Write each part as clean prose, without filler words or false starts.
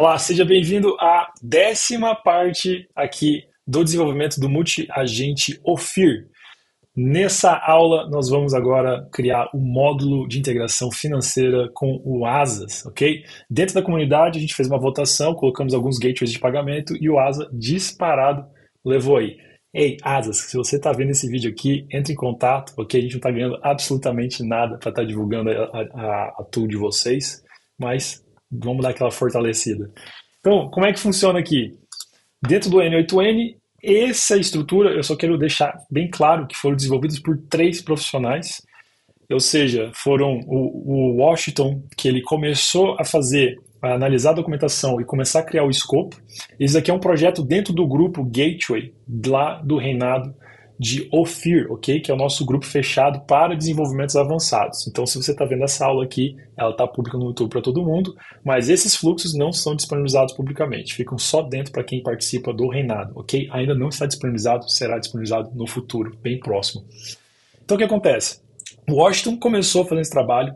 Olá, seja bem-vindo à 10ª parte aqui do desenvolvimento do multi-agente OFIR. Nessa aula, nós vamos agora criar o módulo de integração financeira com o ASAS, ok? Dentro da comunidade, a gente fez uma votação, colocamos alguns gateways de pagamento e o ASA disparado levou aí. Ei, ASAS, se você está vendo esse vídeo aqui, entre em contato, ok? A gente não está ganhando absolutamente nada para estar divulgando a tool de vocês, mas vamos dar aquela fortalecida. Então, como é que funciona aqui? Dentro do N8N, essa estrutura eu só quero deixar bem claro que foram desenvolvidos por 3 profissionais, ou seja, foram o Washington, que ele começou a analisar a documentação e começar a criar o escopo. Esse aqui é um projeto dentro do grupo Gateway, lá do reinado de OFIR, ok? Que é o nosso grupo fechado para desenvolvimentos avançados. Então, se você está vendo essa aula aqui, ela está pública no YouTube para todo mundo, mas esses fluxos não são disponibilizados publicamente, ficam só dentro para quem participa do reinado, ok? Ainda não está disponibilizado, será disponibilizado no futuro, bem próximo. Então, o que acontece? O Washington começou fazendo esse trabalho,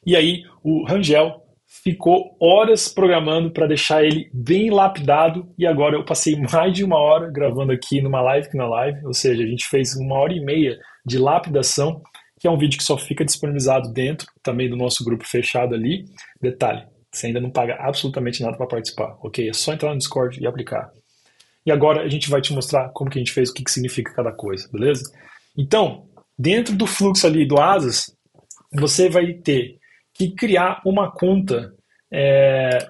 e aí o Rangel ficou horas programando para deixar ele bem lapidado, e agora eu passei mais de 1 hora gravando aqui numa live que na live, ou seja, a gente fez 1 hora e meia de lapidação, que é um vídeo que só fica disponibilizado dentro também do nosso grupo fechado ali. Detalhe, você ainda não paga absolutamente nada para participar, ok? É só entrar no Discord e aplicar. E agora a gente vai te mostrar como que a gente fez, o que significa cada coisa, beleza? Então, dentro do fluxo ali do ASAS, você vai ter que criar uma conta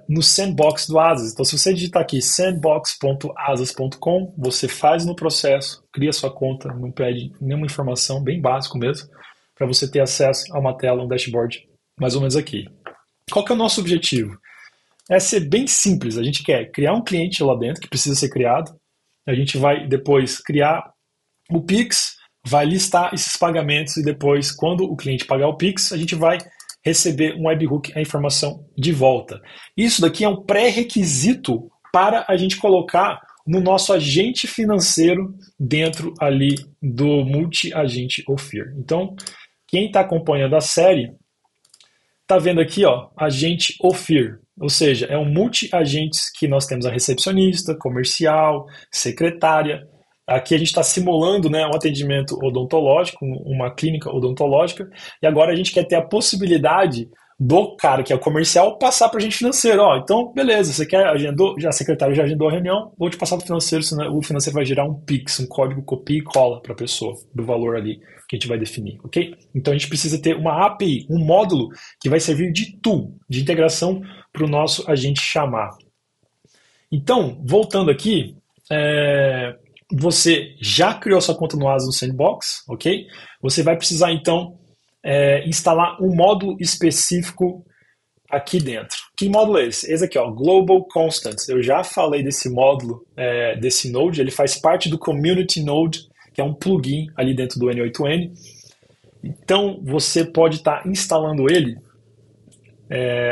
no sandbox do ASAS. Então, se você digitar aqui sandbox.asas.com, você faz no processo, cria sua conta, não pede nenhuma informação, bem básico mesmo, para você ter acesso a uma tela, um dashboard, mais ou menos aqui. Qual que é o nosso objetivo? É ser bem simples. A gente quer criar um cliente lá dentro que precisa ser criado. A gente vai depois criar o Pix, vai listar esses pagamentos e depois, quando o cliente pagar o Pix, a gente vai receber um webhook, a informação de volta. Isso daqui é um pré-requisito para a gente colocar no nosso agente financeiro dentro ali do multi-agente OFIR. Então, quem está acompanhando a série está vendo aqui, ó, agente OFIR, ou seja, é um multi-agentes que nós temos a recepcionista, comercial, secretária. Aqui a gente está simulando, né, um atendimento odontológico, uma clínica odontológica, e agora a gente quer ter a possibilidade do cara que é o comercial passar para a gente financeiro. Ó, então, beleza, você quer agendou, já a secretária já agendou a reunião, vou te passar para o financeiro, senão o financeiro vai gerar um Pix, um código copia e cola para a pessoa, do valor ali que a gente vai definir, ok? Então a gente precisa ter uma API, um módulo que vai servir de tool, de integração para o nosso agente chamar. Então, voltando aqui, você já criou sua conta no ASAS no Sandbox, ok? Você vai precisar, então, instalar um módulo específico aqui dentro. Que módulo é esse? Esse aqui, ó, Global Constants. Eu já falei desse módulo, desse Node, ele faz parte do Community Node, que é um plugin ali dentro do N8N. Então, você pode estar instalando ele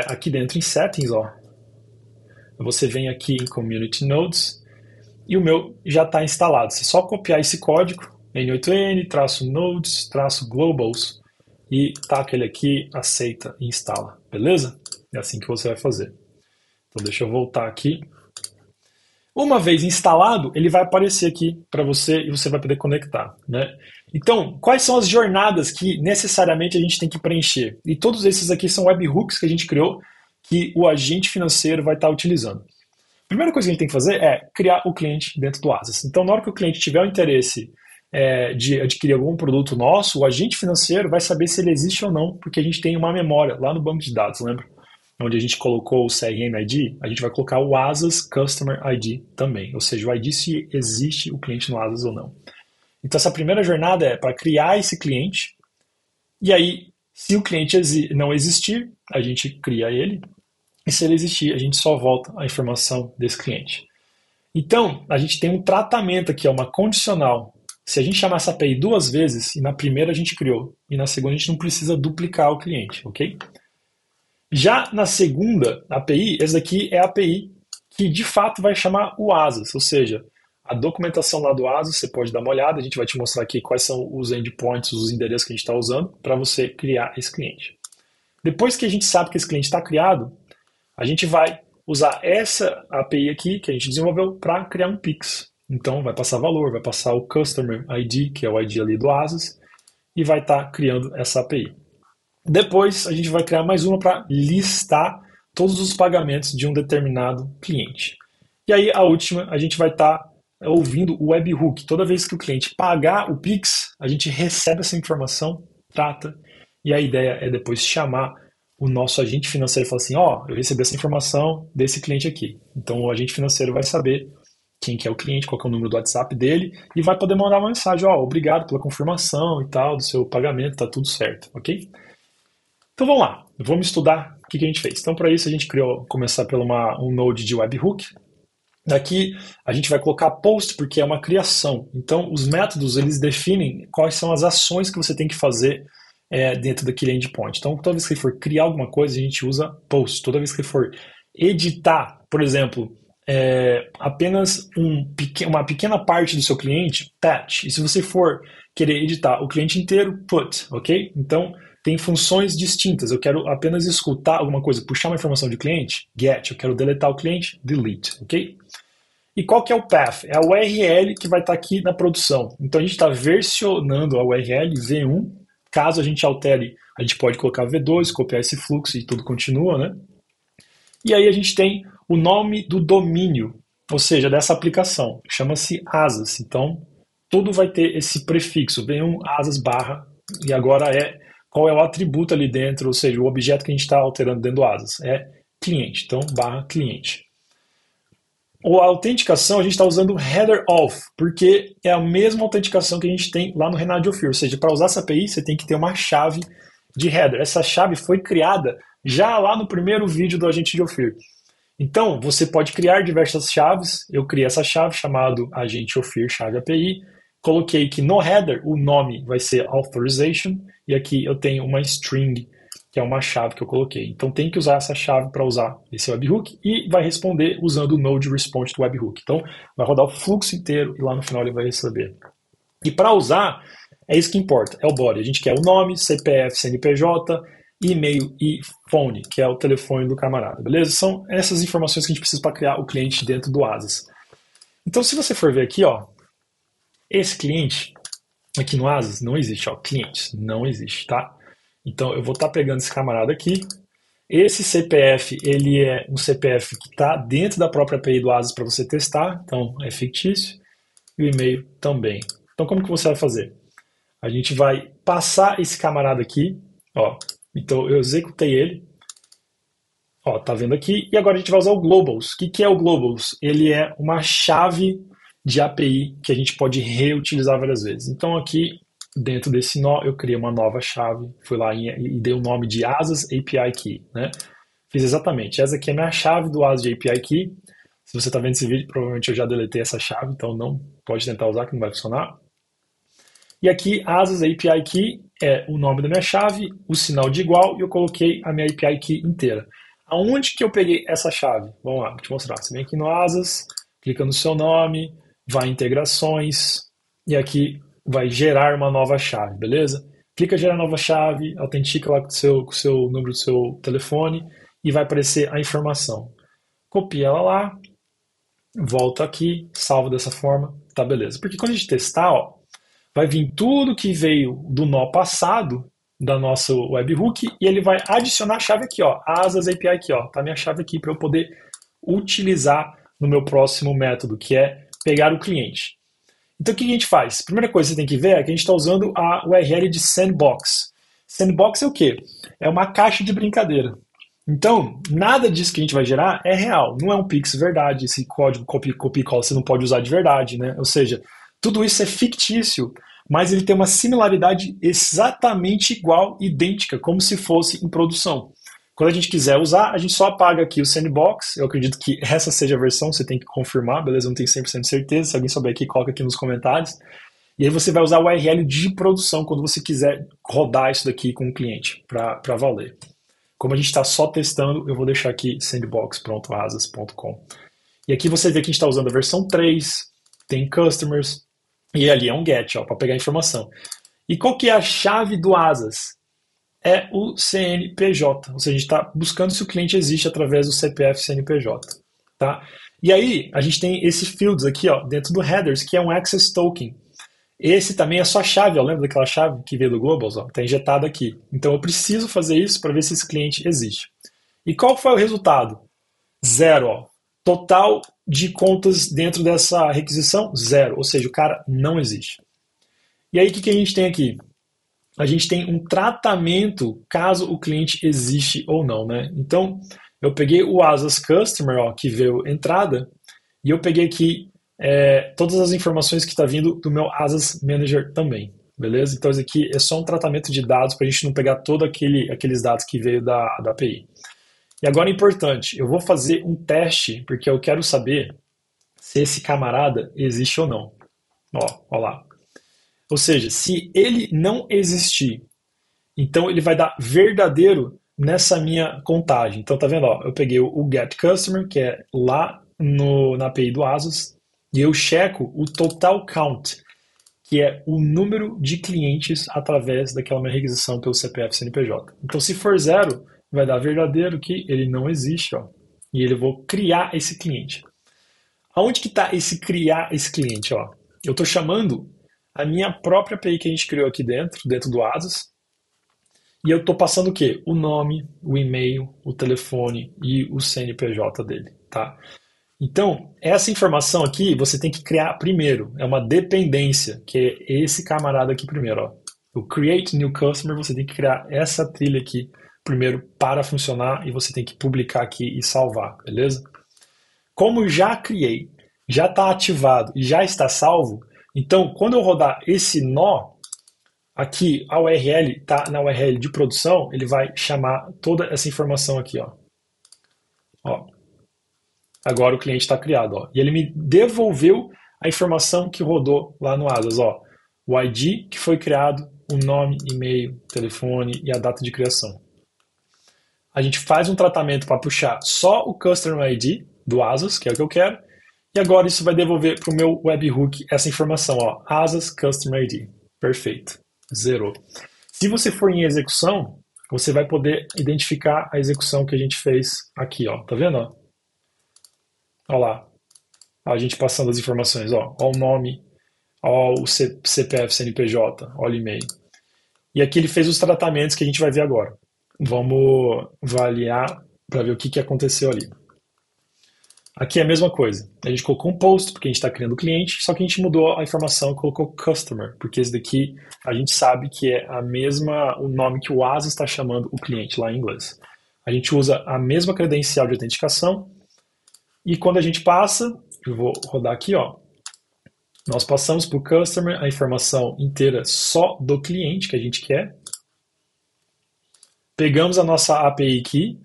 aqui dentro em Settings, ó. Você vem aqui em Community Nodes, e o meu já está instalado. Você só copiar esse código, N8N-nodes-globals, e taca ele aqui, aceita e instala. Beleza? É assim que você vai fazer. Então deixa eu voltar aqui. Uma vez instalado, ele vai aparecer aqui para você e você vai poder conectar, né? Então, quais são as jornadas que necessariamente a gente tem que preencher? E todos esses aqui são webhooks que a gente criou que o agente financeiro vai estar utilizando. A primeira coisa que a gente tem que fazer é criar o cliente dentro do ASAS. Então, na hora que o cliente tiver o interesse de adquirir algum produto nosso, o agente financeiro vai saber se ele existe ou não, porque a gente tem uma memória lá no banco de dados, lembra? Onde a gente colocou o CRM ID, a gente vai colocar o ASAS Customer ID também, ou seja, o ID se existe o cliente no ASAS ou não. Então, essa primeira jornada é para criar esse cliente, e aí, se o cliente não existir, a gente cria ele, e se ele existir, a gente só volta a informação desse cliente. Então, a gente tem um tratamento aqui, uma condicional. Se a gente chamar essa API 2 vezes, e na primeira a gente criou, e na segunda a gente não precisa duplicar o cliente, ok? Já na segunda API, essa aqui é a API que de fato vai chamar o ASAS, ou seja, a documentação lá do ASAS, você pode dar uma olhada, a gente vai te mostrar aqui quais são os endpoints, os endereços que a gente está usando para você criar esse cliente. Depois que a gente sabe que esse cliente está criado, a gente vai usar essa API aqui que a gente desenvolveu para criar um Pix. Então vai passar valor, vai passar o Customer ID, que é o ID ali do Asas, e vai estar criando essa API. Depois a gente vai criar mais uma para listar todos os pagamentos de um determinado cliente. E aí a última, a gente vai estar ouvindo o webhook. Toda vez que o cliente pagar o Pix, a gente recebe essa informação, trata, e a ideia é depois chamar o nosso agente financeiro e falar assim, eu recebi essa informação desse cliente aqui. Então o agente financeiro vai saber quem que é o cliente, qual que é o número do WhatsApp dele, e vai poder mandar uma mensagem, obrigado pela confirmação e tal, do seu pagamento, tá tudo certo, ok? Então vamos lá, vamos estudar o que a gente fez. Então para isso a gente começar pelo um node de webhook. Daqui a gente vai colocar post porque é uma criação. Então os métodos eles definem quais são as ações que você tem que fazer dentro daquele endpoint. Então toda vez que for criar alguma coisa a gente usa post. Toda vez que for editar, por exemplo, apenas uma pequena parte do seu cliente, patch. E se você for querer editar o cliente inteiro, put, ok? Então tem funções distintas. Eu quero apenas escutar alguma coisa, puxar uma informação de cliente, get. Eu quero deletar o cliente, delete, ok? E qual que é o path? É a URL que vai estar aqui na produção. Então a gente está versionando a URL V1. Caso a gente altere, a gente pode colocar V2, copiar esse fluxo e tudo continua, né? E aí a gente tem o nome do domínio, ou seja, dessa aplicação. Chama-se Asas. Então tudo vai ter esse prefixo, V1 Asas barra, e agora qual é o atributo ali dentro, ou seja, o objeto que a gente está alterando dentro do Asas. É cliente, então barra cliente. A autenticação a gente está usando header auth, porque é a mesma autenticação que a gente tem lá no Renard Ofir, ou seja, para usar essa API você tem que ter uma chave de header. Essa chave foi criada já lá no primeiro vídeo do agente de Ofir. Então, você pode criar diversas chaves. Eu criei essa chave chamado agente Ofir chave API. Coloquei que no header o nome vai ser authorization e aqui eu tenho uma string, que é uma chave que eu coloquei. Então tem que usar essa chave para usar esse webhook e vai responder usando o node response do webhook. Então vai rodar o fluxo inteiro e lá no final ele vai receber. E para usar, é isso que importa, é o body. A gente quer o nome, CPF, CNPJ, e-mail e phone, que é o telefone do camarada, beleza? São essas informações que a gente precisa para criar o cliente dentro do Asas. Então se você for ver aqui, esse cliente aqui no Asas não existe, clientes, não existe, tá? Então eu vou estar pegando esse camarada aqui. Esse CPF, ele é um CPF que está dentro da própria API do Asas para você testar, então é fictício. E o e-mail também. Então como que você vai fazer? A gente vai passar esse camarada aqui, então eu executei ele, tá vendo aqui, e agora a gente vai usar o globals. O que é o globals? Ele é uma chave de API que a gente pode reutilizar várias vezes. Então aqui dentro desse nó eu criei uma nova chave, fui lá e dei o nome de Asas API Key, né? Fiz exatamente, essa aqui é a minha chave do Asas API Key. Se você está vendo esse vídeo, provavelmente eu já deletei essa chave, então não pode tentar usar que não vai funcionar. E aqui Asas API Key é o nome da minha chave, o sinal de igual e eu coloquei a minha API Key inteira. Aonde que eu peguei essa chave? Vamos lá, vou te mostrar. Você vem aqui no Asas, clica no seu nome, vai em integrações e aqui vai gerar uma nova chave, beleza? Clica em gerar nova chave, autentica lá com o seu número do seu telefone e vai aparecer a informação. Copia ela lá, volta aqui, salva dessa forma, tá beleza. Porque quando a gente testar, vai vir tudo que veio do nó passado da nossa webhook e ele vai adicionar a chave aqui, Asas API aqui, tá minha chave aqui para eu poder utilizar no meu próximo método, que é pegar o cliente. Então o que a gente faz? Primeira coisa que você tem que ver é que a gente está usando a URL de sandbox. Sandbox é o quê? É uma caixa de brincadeira. Então, nada disso que a gente vai gerar é real. Não é um Pix verdade. Esse código copy e cola você não pode usar de verdade, né? Ou seja, tudo isso é fictício, mas ele tem uma similaridade exatamente igual, idêntica, como se fosse em produção. Quando a gente quiser usar, a gente só apaga aqui o sandbox. Eu acredito que essa seja a versão, você tem que confirmar, beleza? Eu não tenho 100% de certeza. Se alguém souber aqui, coloca aqui nos comentários. E aí você vai usar o URL de produção quando você quiser rodar isso daqui com o cliente, para valer. Como a gente está só testando, eu vou deixar aqui sandbox.asas.com. E aqui você vê que a gente está usando a versão 3, tem customers, e ali é um get, para pegar a informação. E qual que é a chave do Asas? é o CNPJ, ou seja, a gente está buscando se o cliente existe através do CPF CNPJ, tá? E aí, a gente tem esses fields aqui, ó, dentro do headers, que é um access token. Esse também é só chave, ó, lembra daquela chave que veio do Globals? Está injetada aqui. Então eu preciso fazer isso para ver se esse cliente existe. E qual foi o resultado? Zero. Ó. Total de contas dentro dessa requisição, zero. Ou seja, o cara não existe. E aí o que a gente tem aqui? A gente tem um tratamento caso o cliente existe ou não, né? Então eu peguei o Asas Customer, ó, que veio entrada, e eu peguei aqui todas as informações que está vindo do meu Asas Manager também, beleza? Então isso aqui é só um tratamento de dados para a gente não pegar todos aqueles dados que veio da API. E agora é importante, eu vou fazer um teste, porque eu quero saber se esse camarada existe ou não. Ó lá. Ou seja, se ele não existir, então ele vai dar verdadeiro nessa minha contagem. Então tá vendo? Ó, eu peguei o get customer, que é lá na API do Asus, e eu checo o total count, que é o número de clientes através daquela minha requisição pelo CPF CNPJ. Então se for zero, vai dar verdadeiro que ele não existe, ó, e ele vou criar esse cliente. Aonde que está esse criar esse cliente? Ó? Eu estou chamando a minha própria API que a gente criou aqui dentro do Asus, e eu estou passando o quê? O nome, o e-mail, o telefone e o CNPJ dele, tá? Então, essa informação aqui você tem que criar primeiro. É uma dependência, que é esse camarada aqui primeiro, ó. O Create New Customer, você tem que criar essa trilha aqui primeiro para funcionar e você tem que publicar aqui e salvar, beleza? Como já criei, já está ativado e já está salvo, então quando eu rodar esse nó, aqui a URL está na URL de produção, ele vai chamar toda essa informação aqui, ó. Agora o cliente está criado, ó. E ele me devolveu a informação que rodou lá no Asas, ó. O ID que foi criado, o nome, e-mail, telefone e a data de criação. A gente faz um tratamento para puxar só o Customer ID do Asas, que é o que eu quero, e agora isso vai devolver para o meu webhook essa informação, ó. Asas Customer ID. Perfeito. Zerou. Se você for em execução, você vai poder identificar a execução que a gente fez aqui, ó. Tá vendo? Ó? Olha lá. A gente passando as informações, ó. Ó o nome, ó o CPF, CNPJ, ó o e-mail. E aqui ele fez os tratamentos que a gente vai ver agora. Vamos avaliar para ver o que aconteceu ali. Aqui é a mesma coisa. A gente colocou um post, porque a gente está criando o cliente, só que a gente mudou a informação e colocou customer, porque esse daqui a gente sabe que é o nome que o Asas está chamando o cliente lá em inglês. A gente usa a mesma credencial de autenticação e quando a gente passa, eu vou rodar aqui, ó, nós passamos para o customer a informação inteira só do cliente que a gente quer. Pegamos a nossa API Key,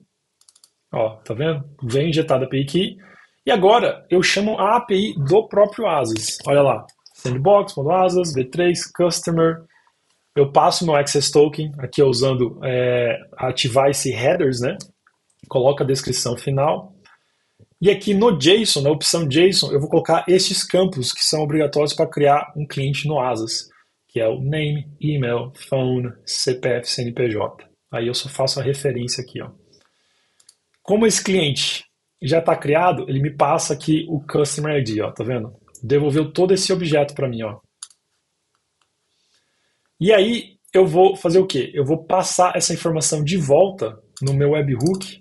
ó, tá vendo? Vem injetada a API Key. E agora eu chamo a API do próprio Asas. Olha lá, sandbox.asas, v3, customer. Eu passo meu access token, aqui usando ativar esse headers, né? Coloco a descrição final. E aqui no JSON, na opção JSON, eu vou colocar estes campos que são obrigatórios para criar um cliente no Asas, que é o name, email, phone, CPF, CNPJ. Aí eu só faço a referência aqui, ó. Como esse cliente já está criado, ele me passa aqui o Customer ID, ó, tá vendo? Devolveu todo esse objeto para mim, ó. E aí eu vou fazer o quê? Eu vou passar essa informação de volta no meu webhook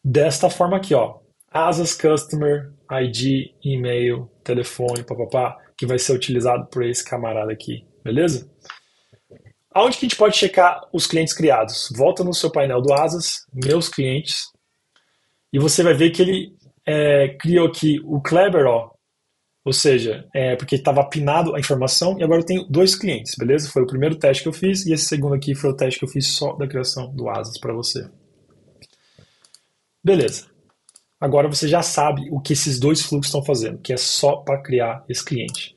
desta forma aqui, ó. Asas Customer ID, e-mail, telefone, papapá, que vai ser utilizado por esse camarada aqui, beleza? Aonde que a gente pode checar os clientes criados? Volta no seu painel do Asas, meus clientes, e você vai ver que ele criou aqui o Kleber, ó, ou seja, porque estava pinado a informação, e agora eu tenho dois clientes, beleza? Foi o primeiro teste que eu fiz, e esse segundo aqui foi o teste que eu fiz só da criação do Asas para você. Beleza. Agora você já sabe o que esses dois fluxos estão fazendo, que é só para criar esse cliente.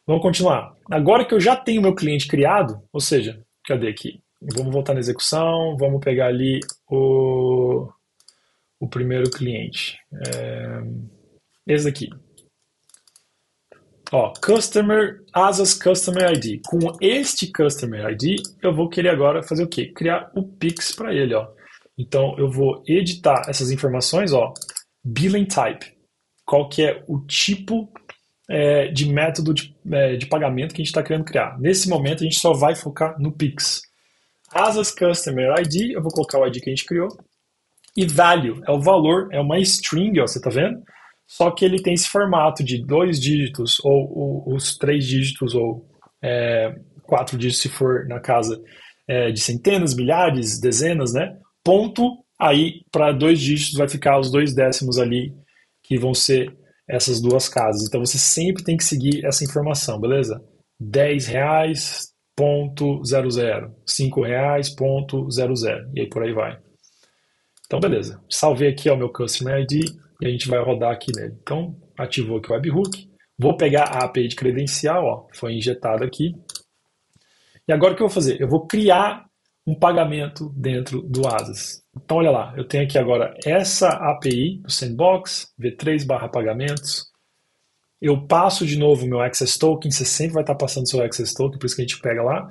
Vamos continuar. Agora que eu já tenho meu cliente criado, ou seja, cadê aqui? Vamos voltar na execução, vamos pegar ali o primeiro cliente. Esse daqui. Ó, Asas Customer ID. Com este Customer ID, eu vou querer agora fazer o quê? Criar o Pix para ele, ó. Então, eu vou editar essas informações, ó. Billing Type. Qual que é o tipo de método de pagamento que a gente está querendo criar. Nesse momento, a gente só vai focar no Pix. Asas Customer ID, eu vou colocar o ID que a gente criou. E value é o valor, é uma string, ó, você tá vendo? Só que ele tem esse formato de 2 dígitos, ou os 3 dígitos, ou 4 dígitos, se for na casa de centenas, milhares, dezenas, né? Ponto, aí para 2 dígitos vai ficar os 2 décimos ali, que vão ser essas duas casas. Então você sempre tem que seguir essa informação, beleza? R$ 10, ponto 00, R$ 5, ponto 00, e aí por aí vai. Então, beleza. Salvei aqui o meu Customer ID e a gente vai rodar aqui nele. Então, ativou aqui o webhook. Vou pegar a API de credencial, ó, foi injetado aqui. E agora o que eu vou fazer? Eu vou criar um pagamento dentro do Asas. Então, olha lá, eu tenho aqui agora essa API do Sandbox, v3/pagamentos. Eu passo de novo o meu Access Token, você sempre vai estar passando seu Access Token, por isso que a gente pega lá.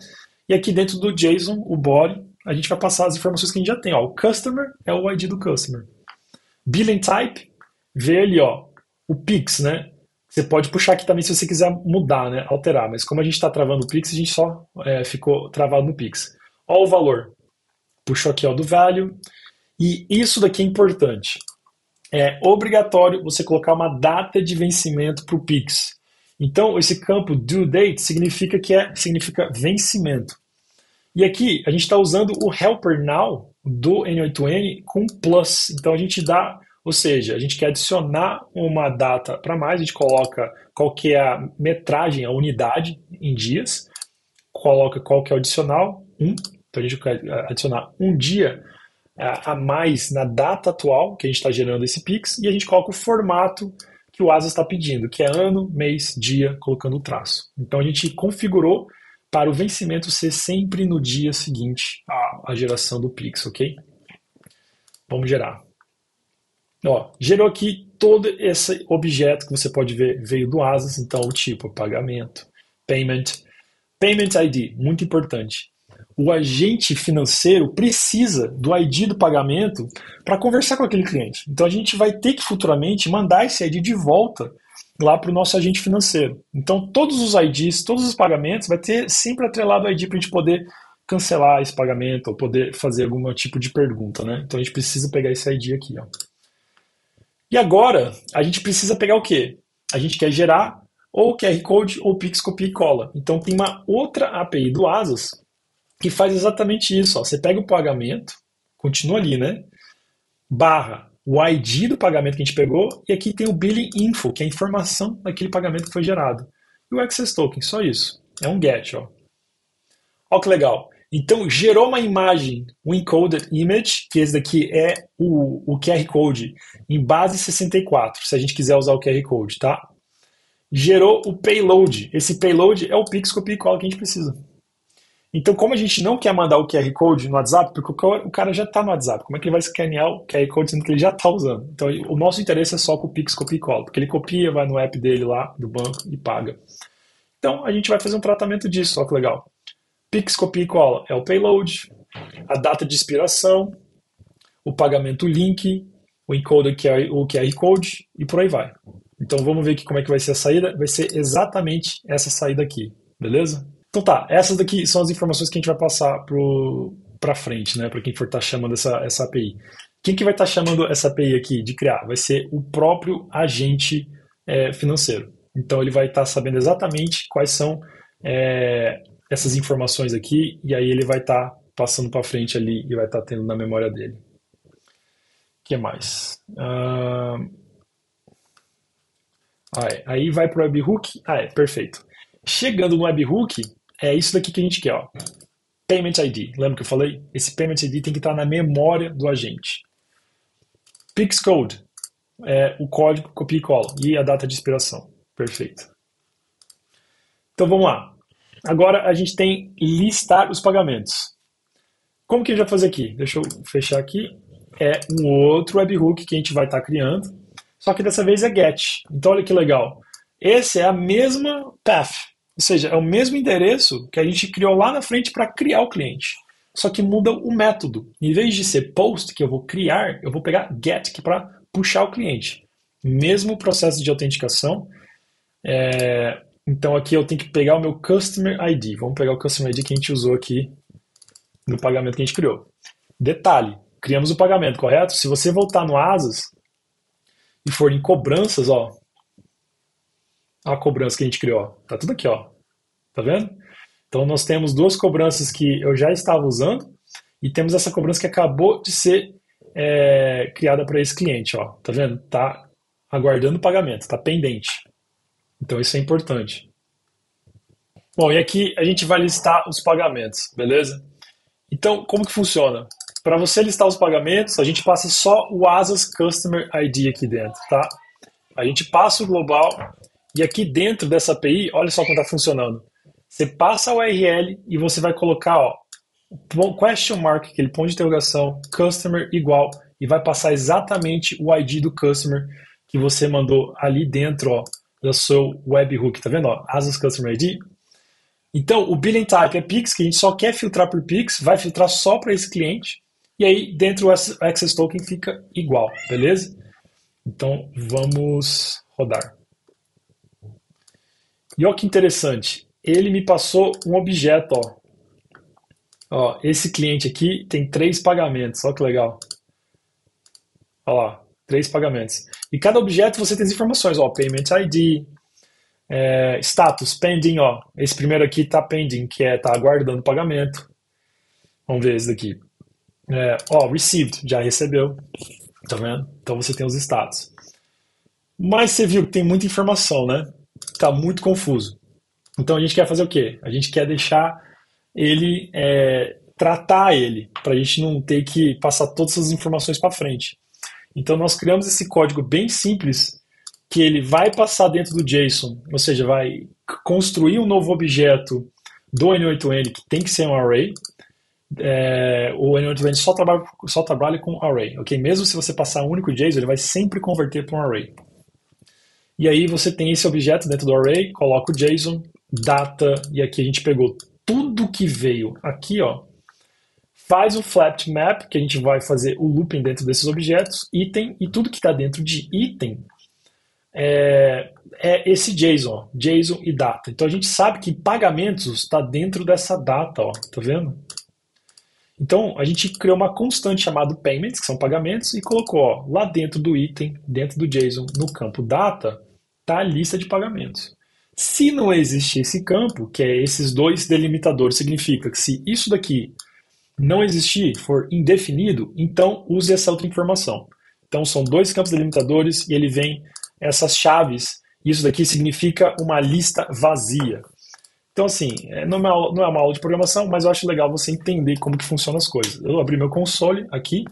E aqui dentro do JSON, o body, a gente vai passar as informações que a gente já tem. Ó, o customer é o ID do customer. Billing type, vê ali, ó, o Pix, né? Você pode puxar aqui também se você quiser mudar, né? Alterar. Mas como a gente está travando o Pix, a gente só ficou travado no Pix. Ó o valor. Puxou aqui, ó, do value. E isso daqui é importante. É obrigatório você colocar uma data de vencimento para o Pix. Então, esse campo due date significa significa vencimento. E aqui a gente está usando o helper now do N8N com plus. Então a gente dá, ou seja, a gente quer adicionar uma data para mais, a gente coloca qual que é a metragem, a unidade em dias, coloca qual que é o adicional, 1. Então a gente quer adicionar um dia a mais na data atual que a gente está gerando esse Pix e a gente coloca o formato que o Asas está pedindo, que é ano, mês, dia, colocando o traço. Então a gente configurou para o vencimento ser sempre no dia seguinte à geração do Pix, ok? Vamos gerar. Ó, gerou aqui todo esse objeto que você pode ver veio do Asas, então o tipo pagamento, payment, payment ID, muito importante. O agente financeiro precisa do ID do pagamento para conversar com aquele cliente. Então a gente vai ter que futuramente mandar esse ID de volta lá para o nosso agente financeiro. Então todos os IDs, todos os pagamentos vai ter sempre atrelado o ID para a gente poder cancelar esse pagamento ou poder fazer algum tipo de pergunta, né? Então a gente precisa pegar esse ID aqui, ó. E agora a gente precisa pegar o quê? A gente quer gerar ou QR Code ou Pix copia e cola. Então tem uma outra API do Asas que faz exatamente isso. Ó. Você pega o pagamento, continua ali, né? Barra o ID do pagamento que a gente pegou, e aqui tem o Billing Info, que é a informação daquele pagamento que foi gerado. E o Access Token, só isso. É um GET, ó. Ó que legal. Então, gerou uma imagem, um encoded image, que esse daqui é o QR Code em base 64, se a gente quiser usar o QR Code, tá? Gerou o payload. Esse payload é o Pix copia e cola que a gente precisa. Então, como a gente não quer mandar o QR Code no WhatsApp, porque o cara já está no WhatsApp, como é que ele vai escanear o QR Code sendo que ele já está usando? Então, o nosso interesse é só com o Pix copia e cola, porque ele copia, vai no app dele lá, do banco, e paga. Então, a gente vai fazer um tratamento disso, olha que legal. Pix copia e cola é o payload, a data de expiração, o pagamento link, o encoder que é o QR Code, e por aí vai. Então, vamos ver aqui como é que vai ser a saída. Vai ser exatamente essa saída aqui, beleza? Então tá, essas daqui são as informações que a gente vai passar para frente, né? Para quem for estar chamando essa API. Quem que vai estar chamando essa API aqui de criar? Vai ser o próprio agente financeiro. Então ele vai estar sabendo exatamente quais são essas informações aqui, e aí ele vai estar passando para frente ali e vai estar tendo na memória dele. O que mais? Aí vai para o webhook. Perfeito. Chegando no webhook, é isso daqui que a gente quer, ó. Payment ID. Lembra que eu falei? Esse Payment ID tem que estar na memória do agente. Pix Code. O código copia e cola. E a data de expiração. Perfeito. Então vamos lá. Agora a gente tem listar os pagamentos. Como que a gente vai fazer aqui? Deixa eu fechar aqui. É um outro webhook que a gente vai estar criando. Só que dessa vez é GET. Então olha que legal. Esse é a mesma path, ou seja, é o mesmo endereço que a gente criou lá na frente para criar o cliente. Só que muda o método. Em vez de ser post, que eu vou criar, eu vou pegar get, que é para puxar o cliente. Mesmo processo de autenticação. Então aqui eu tenho que pegar o meu Customer ID. Vamos pegar o Customer ID que a gente usou aqui no pagamento que a gente criou. Detalhe, criamos o pagamento, correto? Se você voltar no Asas e for em cobranças, ó, a cobrança que a gente criou, ó, tá tudo aqui, ó. Tá vendo? Então nós temos duas cobranças que eu já estava usando e temos essa cobrança que acabou de ser criada para esse cliente, ó. Tá vendo? Tá aguardando o pagamento, tá pendente. Então isso é importante. Bom, e aqui a gente vai listar os pagamentos, beleza? Então, como que funciona? Para você listar os pagamentos, a gente passa só o Asas Customer ID aqui dentro, tá? A gente passa o global e aqui dentro dessa API, olha só como está funcionando. Você passa a URL e você vai colocar, ó, question mark, aquele ponto de interrogação, customer igual, e vai passar exatamente o ID do customer que você mandou ali dentro, ó, do seu webhook, tá vendo? Ó, Asas Customer ID. Então, o billing type é Pix, que a gente só quer filtrar por Pix, vai filtrar só para esse cliente, e aí dentro o Access Token fica igual, beleza? Então, vamos rodar. E olha que interessante, ele me passou um objeto, ó. Ó, esse cliente aqui tem 3 pagamentos, olha que legal. Olha lá, 3 pagamentos. E cada objeto você tem as informações, ó, Payment ID, status, pending, ó. Esse primeiro aqui tá pending, que tá aguardando pagamento. Vamos ver esse daqui. Received, já recebeu, tá vendo? Então você tem os status. Mas você viu que tem muita informação, né? Tá muito confuso. Então a gente quer fazer o quê? A gente quer deixar ele, tratar ele, para a gente não ter que passar todas essas informações para frente. Então nós criamos esse código bem simples que ele vai passar dentro do JSON, ou seja, vai construir um novo objeto do N8N que tem que ser um array. O N8N só trabalha com array, ok? Mesmo se você passar um único JSON, ele vai sempre converter para um array. E aí você tem esse objeto dentro do array, coloca o JSON, data, e aqui a gente pegou tudo que veio aqui, ó, faz o flapped map, que a gente vai fazer o looping dentro desses objetos, item, e tudo que está dentro de item é esse JSON, ó, JSON e data. Então a gente sabe que pagamentos está dentro dessa data, ó, tá vendo? Então a gente criou uma constante chamada payments, que são pagamentos, e colocou, ó, lá dentro do item, dentro do JSON, no campo data, tá a lista de pagamentos. Se não existe esse campo, que é esses dois delimitadores, significa que se isso daqui não existir, for indefinido, então use essa outra informação. Então são dois campos delimitadores e ele vem essas chaves. Isso daqui significa uma lista vazia. Então assim, não é uma aula de programação, mas eu acho legal você entender como que funcionam as coisas. Eu abri meu console aqui.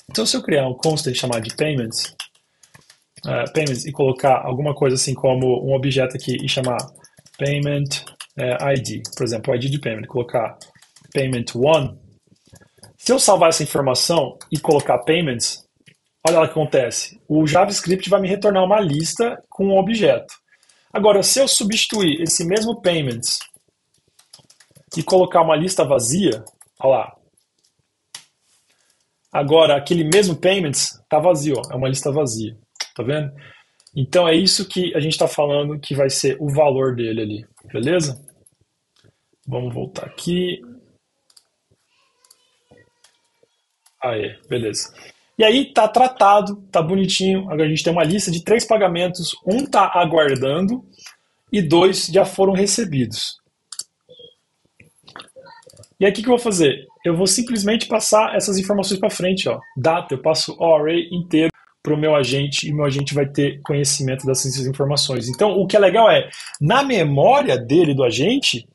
Então se eu criar um constant chamado de payments, e colocar alguma coisa assim como um objeto aqui e chamar payment ID, por exemplo, o ID de payment, colocar payment 1. Se eu salvar essa informação e colocar payments, olha lá o que acontece. O JavaScript vai me retornar uma lista com um objeto. Agora, se eu substituir esse mesmo payments e colocar uma lista vazia, olha lá. Agora, aquele mesmo payments está vazio, ó, é uma lista vazia. Tá vendo? Então é isso que a gente está falando que vai ser o valor dele ali, beleza? Vamos voltar aqui. Aí, beleza. E aí tá tratado, tá bonitinho. Agora a gente tem uma lista de 3 pagamentos, um tá aguardando e 2 já foram recebidos. E aí o que eu vou fazer? Eu vou simplesmente passar essas informações para frente, ó. Data, eu passo o array inteiro para o meu agente e meu agente vai ter conhecimento dessas informações. Então, o que é legal é, na memória dele, do agente,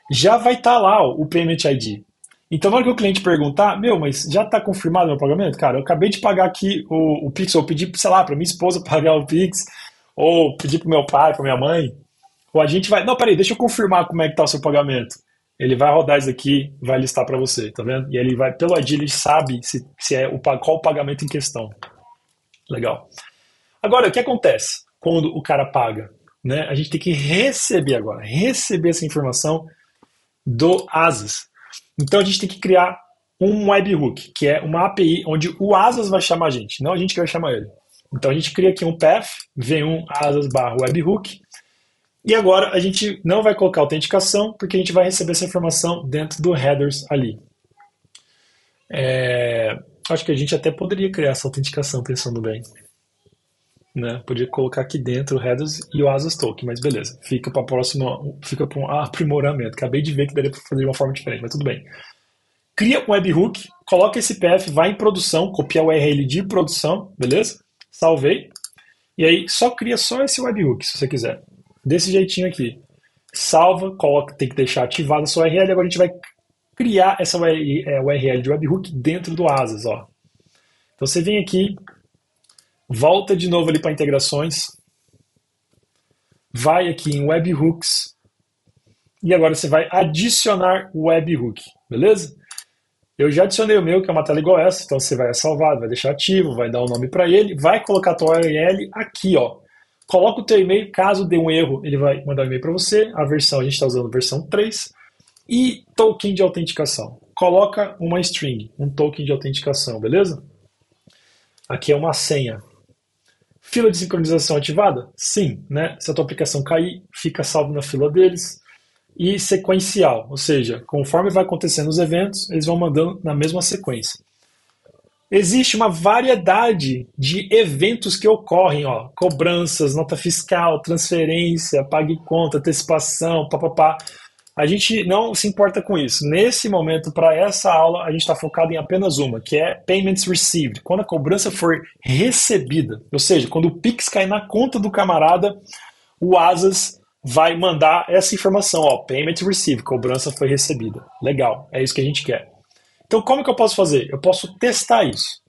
já vai estar lá ó, o Payment ID. Então, na hora que o cliente perguntar, mas já está confirmado meu pagamento? Cara, eu acabei de pagar aqui o Pix, ou pedi, sei lá, para minha esposa pagar o Pix, ou pedir para o meu pai, para minha mãe. O agente vai, não, peraí, deixa eu confirmar como é que está o seu pagamento. Ele vai rodar isso aqui, vai listar para você, tá vendo? E ele vai, pelo ID, ele sabe se é qual o pagamento em questão. Legal. Agora, o que acontece quando o cara paga? né? A gente tem que receber agora, receber essa informação do Asas. Então a gente tem que criar um webhook, que é uma API onde o Asas vai chamar a gente, não a gente que vai chamar ele. Então a gente cria aqui um path, v1 asas/webhook, e agora a gente não vai colocar autenticação, porque a gente vai receber essa informação dentro do headers ali. Acho que a gente até poderia criar essa autenticação, pensando bem. Né? Podia colocar aqui dentro o headers e o Asas Token, mas beleza. Fica para fica para um aprimoramento. Acabei de ver que daria para fazer de uma forma diferente, mas tudo bem. Cria um webhook, coloca esse path, vai em produção, copia o URL de produção, beleza? Salvei. E aí só esse webhook, se você quiser. Desse jeitinho aqui. Salva, coloca, tem que deixar ativada a sua URL. Agora a gente vai criar essa URL de webhook dentro do Asas. Ó. Então você vem aqui, volta de novo ali para integrações, vai aqui em webhooks e agora você vai adicionar o webhook, beleza? Eu já adicionei o meu, que é uma tela igual essa, então você vai salvar, vai deixar ativo, vai dar um nome para ele, vai colocar a tua URL aqui, ó. Coloca o teu e-mail, caso dê um erro, ele vai mandar um e-mail para você. A versão, a gente está usando a versão 3. E token de autenticação. Coloca uma string, um token de autenticação, beleza? Aqui é uma senha. Fila de sincronização ativada? Sim, né? Se a tua aplicação cair, fica salvo na fila deles. E sequencial, ou seja, conforme vai acontecendo os eventos, eles vão mandando na mesma sequência. Existe uma variedade de eventos que ocorrem, ó, cobranças, nota fiscal, transferência, pague conta, antecipação, papapá. A gente não se importa com isso. Nesse momento, para essa aula, a gente está focado em apenas uma, que é Payments Received. Quando a cobrança for recebida, ou seja, quando o Pix cair na conta do camarada, o Asas vai mandar essa informação, ó, Payment Received, cobrança foi recebida. Legal, é isso que a gente quer. Então, como que eu posso fazer? Eu posso testar isso.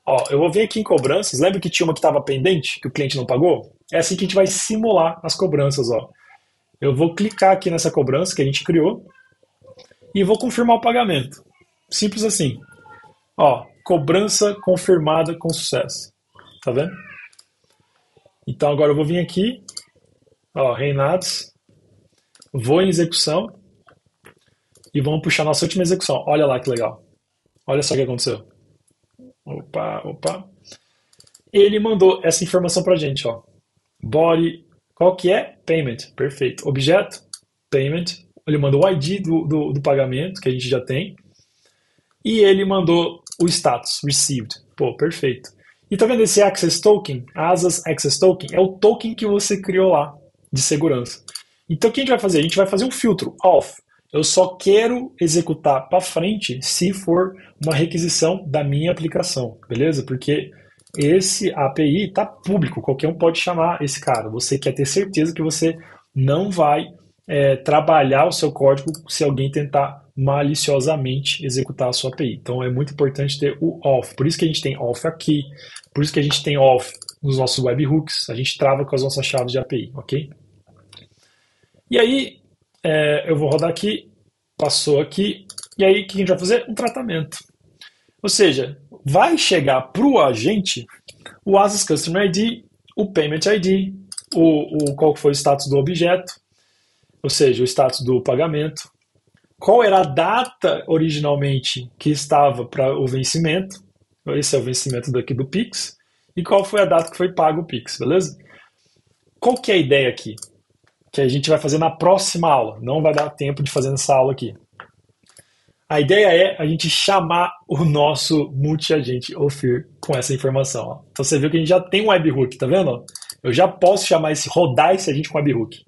Ó, eu vou vir aqui em cobranças. Lembra que tinha uma que estava pendente, que o cliente não pagou? É assim que a gente vai simular as cobranças. Ó. Eu vou clicar aqui nessa cobrança que a gente criou e vou confirmar o pagamento. Simples assim. Ó, cobrança confirmada com sucesso. Tá vendo? Então, agora eu vou vir aqui. Ó, Reinados. Vou em execução. E vamos puxar nossa última execução. Olha lá que legal. Olha só o que aconteceu. Opa. Ele mandou essa informação pra gente, ó. Body, qual que é? Payment, perfeito. Objeto, payment. Ele mandou o ID do pagamento, que a gente já tem. E ele mandou o status, received. Pô, perfeito. E tá vendo esse Access Token? Asas Access Token é o token que você criou lá, de segurança. Então o que a gente vai fazer? A gente vai fazer um filtro, off. Eu só quero executar para frente se for uma requisição da minha aplicação, beleza? Porque esse API está público, qualquer um pode chamar esse cara. Você quer ter certeza que você não vai trabalhar o seu código se alguém tentar maliciosamente executar a sua API. Então é muito importante ter o off. Por isso que a gente tem off aqui, por isso que a gente tem off nos nossos webhooks, a gente trava com as nossas chaves de API, ok? E aí, eu vou rodar aqui, passou aqui, e aí o que a gente vai fazer? Um tratamento. Ou seja, vai chegar para o agente o Asas Customer ID, o Payment ID, qual foi o status do objeto, ou seja, o status do pagamento, qual era a data originalmente que estava para o vencimento, esse é o vencimento daqui do Pix, e qual foi a data que foi pago o Pix, beleza? Qual que é a ideia aqui? Que a gente vai fazer na próxima aula. Não vai dar tempo de fazer nessa aula aqui. A ideia é a gente chamar o nosso multi-agente Ophir com essa informação. Ó. Então você viu que a gente já tem um webhook, tá vendo? Eu já posso rodar esse agente com webhook.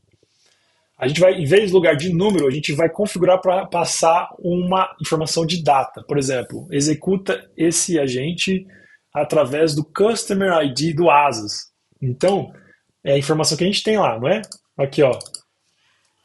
A gente vai, em vez do lugar de número, a gente vai configurar para passar uma informação de data. Por exemplo, executa esse agente através do Customer ID do Asas. Então, é a informação que a gente tem lá, não é? Aqui, ó,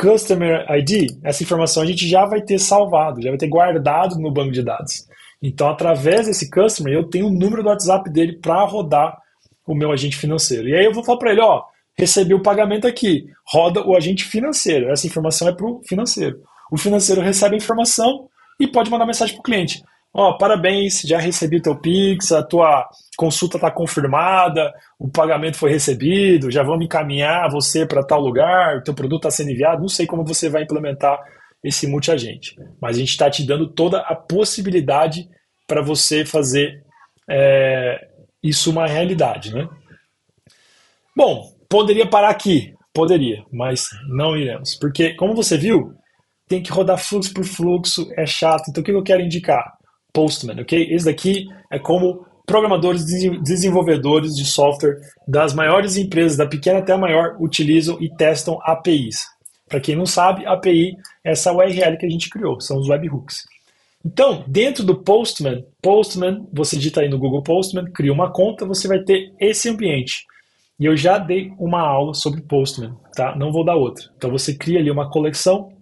Customer ID, essa informação a gente já vai ter salvado, já vai ter guardado no banco de dados. Então, através desse Customer, eu tenho o número do WhatsApp dele para rodar o meu agente financeiro. E aí eu vou falar para ele, ó, recebi o pagamento aqui, roda o agente financeiro. Essa informação é para o financeiro. O financeiro recebe a informação e pode mandar mensagem para o cliente. Ó, parabéns, já recebi teu Pix, a tua consulta está confirmada, o pagamento foi recebido, já vamos encaminhar você para tal lugar, o teu produto está sendo enviado. Não sei como você vai implementar esse multiagente, mas a gente está te dando toda a possibilidade para você fazer isso uma realidade, né? Bom, poderia parar aqui, poderia, mas não iremos, porque como você viu, tem que rodar fluxo por fluxo, é chato. Então, o que eu quero indicar? Postman, ok? Esse daqui é como programadores, desenvolvedores de software das maiores empresas, da pequena até a maior, utilizam e testam APIs. Para quem não sabe, API é essa URL que a gente criou, são os webhooks. Então, dentro do Postman, você digita aí no Google Postman, cria uma conta, você vai ter esse ambiente. E eu já dei uma aula sobre Postman, tá? Não vou dar outra. Então você cria ali uma coleção,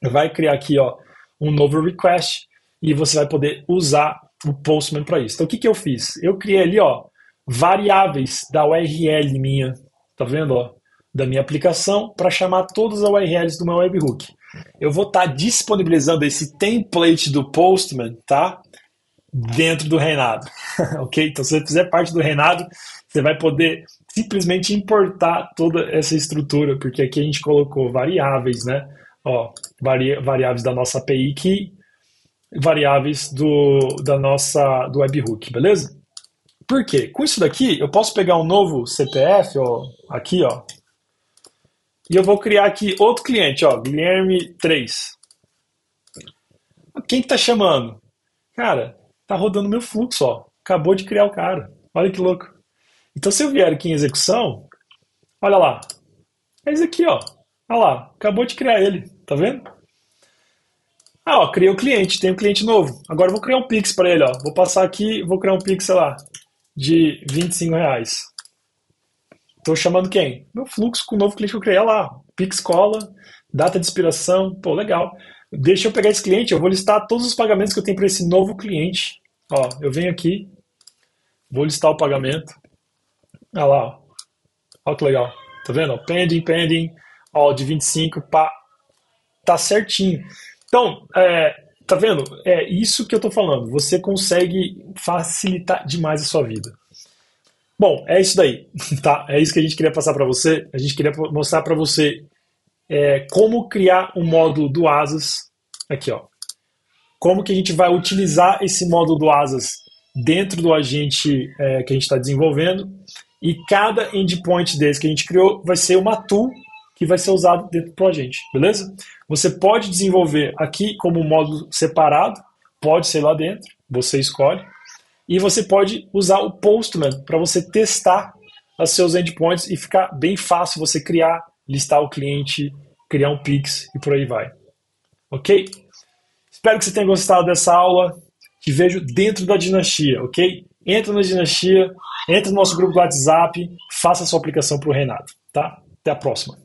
vai criar aqui, ó, um novo request e você vai poder usar o Postman para isso. Então, o que eu fiz? Eu criei ali, ó, variáveis da URL minha, tá vendo, ó, da minha aplicação para chamar todas as URLs do meu webhook. Eu vou estar disponibilizando esse template do Postman, tá? Dentro do Reinado, ok? Então, se você fizer parte do Reinado, você vai poder simplesmente importar toda essa estrutura, porque aqui a gente colocou variáveis, né? Ó, variáveis da nossa API key, variáveis do webhook, beleza? Por quê? Com isso daqui, eu posso pegar um novo CPF, ó, aqui, ó, e eu vou criar aqui outro cliente, ó, Guilherme 3. Quem que tá chamando? Cara, tá rodando meu fluxo, ó. Acabou de criar o cara. Olha que louco. Então, se eu vier aqui em execução, olha lá. É esse aqui, ó. Olha lá. Acabou de criar ele. Tá vendo? Ah, ó, criei o cliente. Tem um cliente novo. Agora eu vou criar um Pix para ele, ó. Vou passar aqui, vou criar um Pix, sei lá, de R$ 25. Tô chamando quem? Meu fluxo com o novo cliente que eu criei. Olha lá. Pix cola, data de expiração. Pô, legal. Deixa eu pegar esse cliente, eu vou listar todos os pagamentos que eu tenho para esse novo cliente. Ó, eu venho aqui, vou listar o pagamento. Olha lá, ó. Olha que legal. Tá vendo? Ó, pending, ó, de 25, pá, tá certinho. Então, tá vendo? É isso que eu tô falando. Você consegue facilitar demais a sua vida. Bom, é isso daí, tá? É isso que a gente queria passar para você. A gente queria mostrar para você como criar um módulo do Asas. Aqui, ó. Como que a gente vai utilizar esse módulo do Asas dentro do agente que a gente está desenvolvendo. E cada endpoint desse que a gente criou vai ser uma tool que vai ser usado dentro do agente, beleza? Você pode desenvolver aqui como um módulo separado, pode ser lá dentro, você escolhe. E você pode usar o Postman para você testar os seus endpoints e ficar bem fácil você criar, listar o cliente, criar um Pix e por aí vai. Ok? Espero que você tenha gostado dessa aula. Te vejo dentro da dinastia, ok? Entra na dinastia, entra no nosso grupo do WhatsApp, faça a sua aplicação para o Renato, tá? Até a próxima.